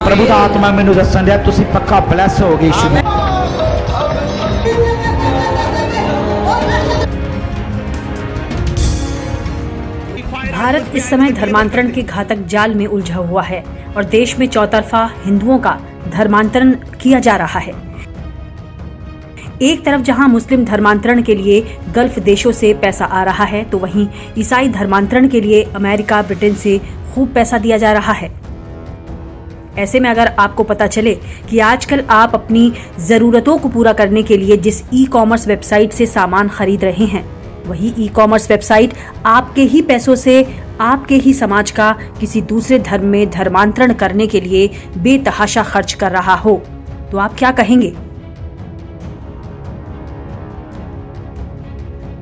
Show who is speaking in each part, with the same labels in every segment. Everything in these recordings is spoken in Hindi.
Speaker 1: प्रभु दा आत्मा मैनू दसन दिया तुसी पक्का ब्लैस हो गए यीशु।
Speaker 2: भारत इस समय धर्मांतरण के घातक जाल में उलझा हुआ है और देश में चौतरफा हिंदुओं का धर्मांतरण किया जा रहा है। एक तरफ जहां मुस्लिम धर्मांतरण के लिए गल्फ देशों से पैसा आ रहा है, तो वहीं ईसाई धर्मांतरण के लिए अमेरिका, ब्रिटेन से खूब पैसा दिया जा रहा है। ऐसे में अगर आपको पता चले कि आजकल आप अपनी जरूरतों को पूरा करने के लिए जिस ई-कॉमर्स वेबसाइट से सामान खरीद रहे हैं, वही ई-कॉमर्स वेबसाइट आपके ही पैसों से आपके ही समाज का किसी दूसरे धर्म में धर्मांतरण करने के लिए बेतहाशा खर्च कर रहा हो, तो आप क्या कहेंगे?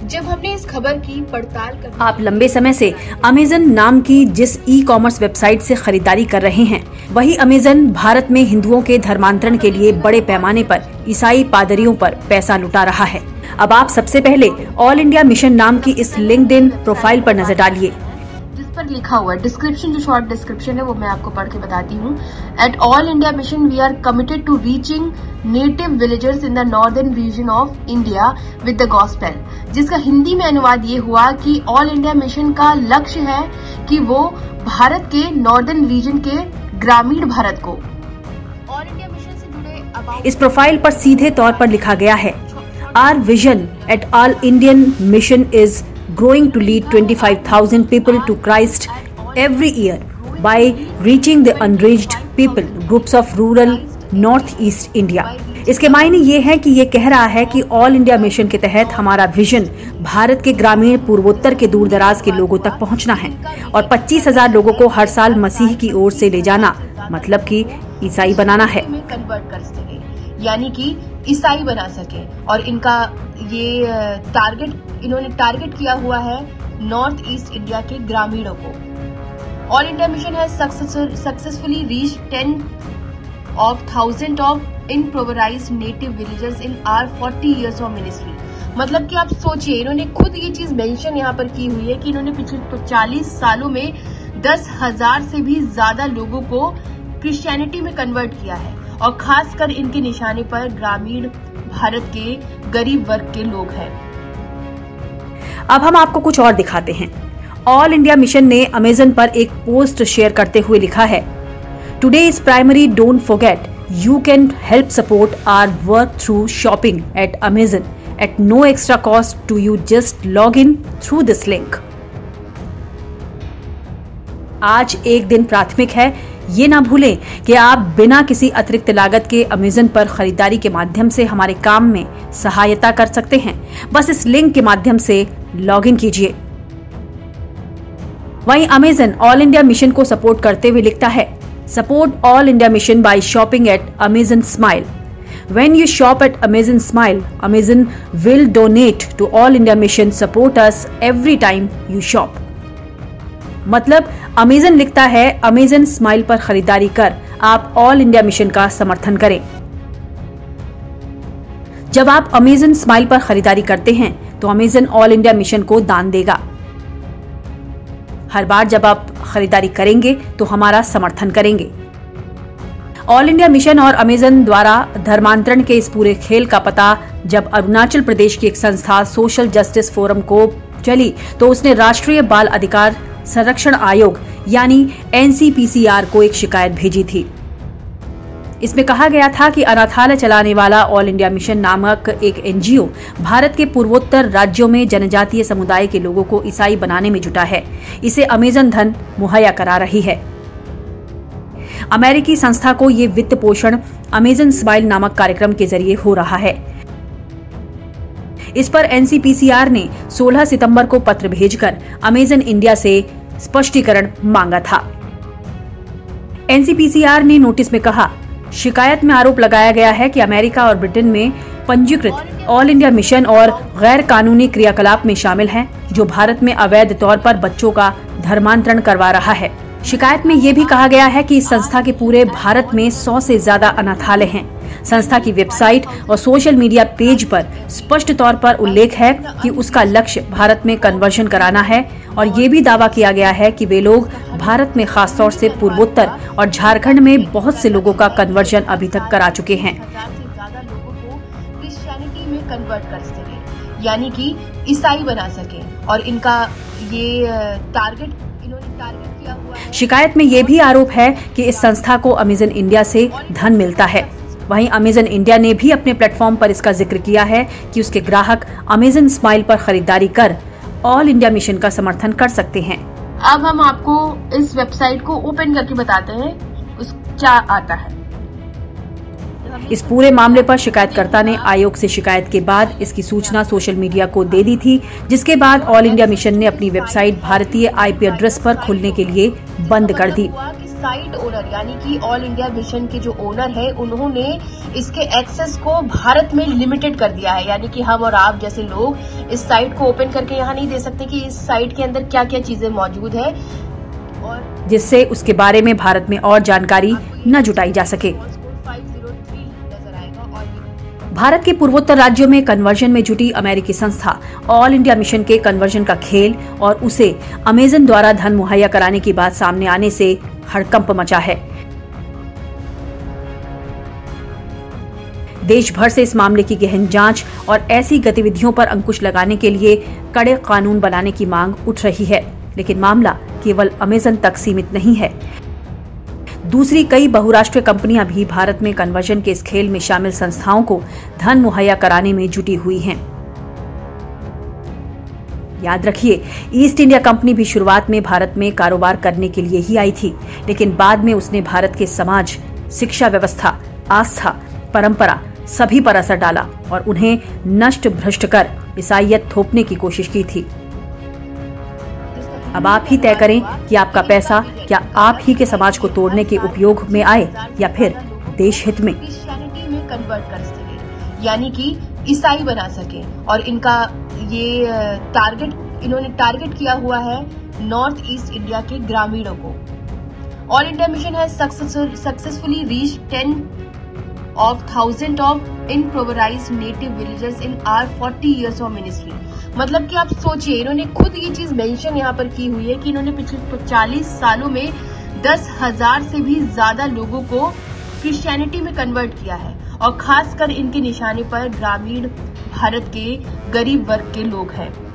Speaker 3: जब हमने इस खबर की पड़ताल कर,
Speaker 2: आप लंबे समय से अमेज़न नाम की जिस ई-कॉमर्स वेबसाइट से खरीदारी कर रहे हैं, वही अमेज़न भारत में हिंदुओं के धर्मांतरण के लिए बड़े पैमाने पर ईसाई पादरियों पर पैसा लुटा रहा है। अब आप सबसे पहले ऑल इंडिया मिशन नाम की इस लिंक्डइन प्रोफाइल पर नजर डालिए,
Speaker 3: जिस पर लिखा हुआ है डिस्क्रिप्शन, जो शॉर्ट डिस्क्रिप्शन है वो मैं आपको पढ़ के बताती हूँ। At all India mission we are committed to reaching native villagers in the northern region of India with the gospel, जिसका हिंदी में अनुवाद ये हुआ कि ऑल इंडिया मिशन का लक्ष्य है कि वो भारत के नॉर्दर्न रीजन के ग्रामीण भारत को ऑल इंडिया मिशन से जुड़े।
Speaker 2: इस प्रोफाइल पर सीधे तौर पर लिखा गया है, Our vision at All Indian Mission is growing to lead 25,000 people to Christ every year by reaching the unreached people, groups of rural North-East India. इसके मायने ये है कि ये कह रहा है कि ऑल इंडिया मिशन के तहत हमारा विजन भारत के ग्रामीण पूर्वोत्तर के दूर दराज के लोगों तक पहुंचना है और 25,000 लोगों को हर साल मसीह की ओर से ले जाना, मतलब कि ईसाई बनाना है।
Speaker 3: कन्वर्ट कर सके, यानी कि ईसाई बना सके। और इनका ये इन्होंने टारगेट किया हुआ है नॉर्थ ईस्ट इंडिया के ग्रामीणों को। All India mission has successfully reach 10,000 of impoverished native villages in our 40 years of ministry. मतलब कि आप सोचिए, इन्होंने खुद ये चीज मेंशन यहाँ पर की हुई है कि इन्होंने पिछले 40 सालों में 10,000 से भी ज्यादा लोगों को क्रिश्चियनिटी में कन्वर्ट किया है, और खासकर इनके निशाने पर ग्रामीण भारत के गरीब वर्ग के लोग हैं।
Speaker 2: अब हम आपको कुछ और दिखाते हैं। ऑल इंडिया मिशन ने अमेज़न पर एक पोस्ट शेयर करते हुए लिखा है, today is primary, don't forget you can help support our work through shopping at Amazon at no extra cost to you, just log in through this link. आज एक दिन प्राथमिक है, ये ना भूलें कि आप बिना किसी अतिरिक्त लागत के अमेज़न पर खरीदारी के माध्यम से हमारे काम में सहायता कर सकते हैं। बस इस लिंक के माध्यम से लॉगिन कीजिए। वहीं अमेज़न ऑल इंडिया मिशन को सपोर्ट करते हुए लिखता है, support all India mission by shopping at Amazon smile. When you shop at Amazon Smile, Amazon will donate to All India Mission. Support us every time you shop. मतलब अमेज़न लिखता है, अमेज़न स्माइल पर खरीदारी कर आप ऑल इंडिया मिशन का समर्थन करें। जब आप अमेज़न स्माइल पर खरीदारी करते हैं तो अमेज़न ऑल इंडिया मिशन को दान देगा। हर बार जब आप खरीदारी करेंगे तो हमारा समर्थन करेंगे। ऑल इंडिया मिशन और अमेज़न द्वारा धर्मांतरण के इस पूरे खेल का पता जब अरुणाचल प्रदेश की एक संस्था सोशल जस्टिस फोरम को चली तो उसने राष्ट्रीय बाल अधिकार संरक्षण आयोग यानी NCPCR को एक शिकायत भेजी थी। इसमें कहा गया था कि अनाथालय चलाने वाला ऑल इंडिया मिशन नामक एक NGO भारत के पूर्वोत्तर राज्यों में जनजातीय समुदाय के लोगों को ईसाई बनाने में जुटा है। इसे अमेज़न धन मुहैया करा रही है। अमेरिकी संस्था को ये वित्त पोषण अमेज़न स्माइल नामक कार्यक्रम के जरिए हो रहा है। इस पर NCPCR ने 16 सितंबर को पत्र भेजकर अमेज़न इंडिया से स्पष्टीकरण मांगा था। NCPCR ने नोटिस में कहा, शिकायत में आरोप लगाया गया है कि अमेरिका और ब्रिटेन में पंजीकृत ऑल इंडिया मिशन और गैर कानूनी क्रियाकलाप में शामिल हैं, जो भारत में अवैध तौर पर बच्चों का धर्मांतरण करवा रहा है। शिकायत में यह भी कहा गया है कि इस संस्था के पूरे भारत में 100 से ज्यादा अनाथालय हैं। संस्था की वेबसाइट और सोशल मीडिया पेज पर स्पष्ट तौर पर उल्लेख है कि उसका लक्ष्य भारत में कन्वर्जन कराना है और ये भी दावा किया गया है कि वे लोग भारत में खासतौर से पूर्वोत्तर और झारखंड में बहुत से लोगों का कन्वर्जन अभी तक करा चुके हैं।
Speaker 3: 1000 से ज्यादा लोगों को क्रिश्चियनिटी में कन्वर्ट कर सके, यानी कि ईसाई बना सके, और इनका ये इन्होंने टारगेट किया हुआ है।
Speaker 2: शिकायत में ये भी आरोप है कि इस संस्था को अमेजन इंडिया से धन मिलता है। वहीं अमेजन इंडिया ने भी अपने प्लेटफॉर्म पर इसका जिक्र किया है कि उसके ग्राहक अमेजन स्माइल पर खरीदारी कर ऑल इंडिया मिशन का समर्थन कर सकते हैं।
Speaker 3: अब हम आपको इस वेबसाइट को ओपन करके बताते हैं क्या आता है।
Speaker 2: इस पूरे मामले पर शिकायतकर्ता ने आयोग से शिकायत के बाद इसकी सूचना सोशल मीडिया को दे दी थी, जिसके बाद ऑल इंडिया मिशन ने अपनी वेबसाइट भारतीय आईपी एड्रेस पर खोलने के लिए बंद कर दी।
Speaker 3: साइट ओनर यानी कि ऑल इंडिया मिशन के जो ओनर है, उन्होंने इसके एक्सेस को भारत में लिमिटेड कर दिया है, यानी कि हम और आप जैसे लोग इस साइट को ओपन करके यहाँ नहीं दे सकते कि इस साइट के अंदर क्या क्या चीजें मौजूद है, और
Speaker 2: जिससे उसके बारे में भारत में और जानकारी न जुटाई जा सके। भारत के पूर्वोत्तर राज्यों में कन्वर्जन में जुटी अमेरिकी संस्था ऑल इंडिया मिशन के कन्वर्जन का खेल और उसे अमेजन द्वारा धन मुहैया कराने की बात सामने आने से हड़कंप मचा है। देश भर से इस मामले की गहन जांच और ऐसी गतिविधियों पर अंकुश लगाने के लिए कड़े कानून बनाने की मांग उठ रही है, लेकिन मामला केवल अमेजन तक सीमित नहीं है। दूसरी कई बहुराष्ट्रीय कंपनियां भी भारत में कन्वर्जन के इस खेल में शामिल संस्थाओं को धन मुहैया कराने में जुटी हुई हैं। याद रखिए, ईस्ट इंडिया कंपनी भी शुरुआत में भारत में कारोबार करने के लिए ही आई थी, लेकिन बाद में उसने भारत के समाज, शिक्षा व्यवस्था, आस्था, परंपरा सभी पर असर डाला और उन्हें नष्ट भ्रष्ट कर ईसाईयत थोपने की कोशिश की थी। अब आप ही तय करें कि आपका पैसा क्या आप ही के समाज को तोड़ने के उपयोग में आए या फिर देश हित में।
Speaker 3: क्रिश्चियनिटी में कन्वर्ट कर सके, यानी कि ईसाई बना सके, और इनका ये इन्होंने टारगेट किया हुआ है नॉर्थ ईस्ट इंडिया के ग्रामीणों को। All India mission has successfully reached 10,000 of improvised native villagers in our 40 years of ministry। मतलब कि आप सोचिए, इन्होंने खुद ये चीज मेंशन यहाँ पर की हुई है कि इन्होंने पिछले 40 सालों में 10,000 से भी ज्यादा लोगों को क्रिश्चियनिटी में कन्वर्ट किया है, और खासकर इनके निशाने पर ग्रामीण भारत के गरीब वर्ग के लोग हैं।